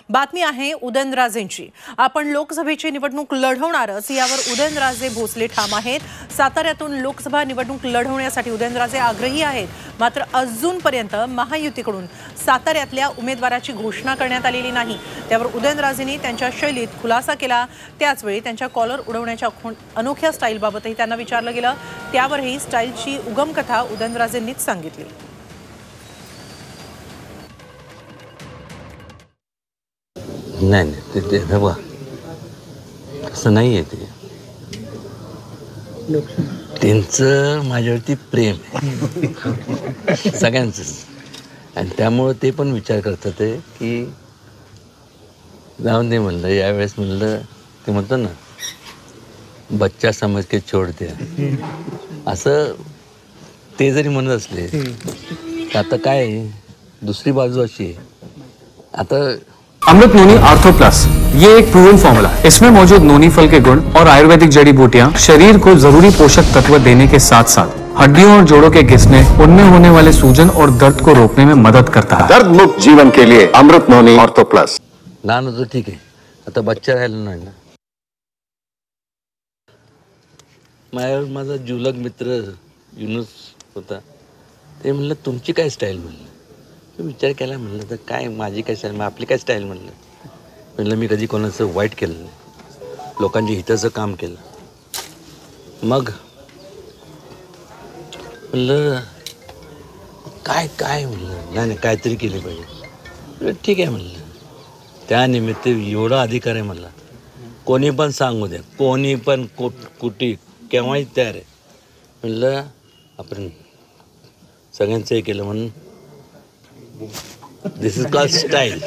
बातमी आहे उदयनराजेंची। आपण लोकसभेची निवडणूक लढवणारच यावर उदयनराजे भोसले ठाम आहेत। साताऱ्यातून लोकसभा निवडणूक लढवण्यासाठी उदयनराजे आग्रही आहेत। मात्र अजूनपर्यंत महायुतीकडून साताऱ्यातल्या उमेदवाराची घोषणा करण्यात आलेली नाही। त्यावर उदयनराजेंनी त्यांच्या शैलीत खुलासा केला। त्याचवेळी त्यांच्या कॉलर उडवण्याच्या अनोख्या स्टाईलबाबतही त्यांना विचारलं गेलं। त्यावरही स्टाईलची उगम कथा उदयनराजेंनीच सांगितली। नाही ते बघा असं नाही आहे ते त्यांचं माझ्यावरती प्रेम आहे सगळ्यांचंच आणि त्यामुळं ते पण विचार करतात आहे की जाऊन दे म्हणलं यावेळेस म्हणलं ते म्हणतो ना बच्चा समज के छोड़ दिया असं ते जरी म्हणत असले तर आता काय दुसरी बाजू अशी आहे आता अमृत नोनी आर्थो प्लस ये एक प्रूवन फॉर्मूला है। इसमें मौजूद नोनी फल के गुण और आयुर्वेदिक जड़ी बूटियां शरीर को जरूरी पोषक तत्व देने के साथ साथ हड्डियों और जोड़ों के घिसने उनमें होने वाले सूजन और दर्द को रोकने में मदद करता है। दर्द मुक्त जीवन के लिए अमृत नोनी आर्थो प्लस। लहान होतं ठीक आहे आता बच्चा राहिला नाही ना। माझ्यावर माझा जुलग मित्र युनुस होता ते म्हणलं तुमची काय स्टाईल म्हणलं विचार केला म्हणलं तर काय माझी काय स्टाईल आपली काय स्टाईल म्हणलं मी कधी कोणाचं वाईट केलं नाही लोकांच्या हिताचं काम केलं मग म्हणलं काय काय म्हणलं नाही काहीतरी केलं पाहिजे ठीक आहे म्हणलं त्यानिमित्त एवढा अधिकार आहे मला कोणी पण सांगू द्या कोणी पण कुठे केव्हाही तयार आहे म्हणलं आपण सगळ्यांचं हे केलं म्हणून दिस इज कॉल्ड स्टाईल।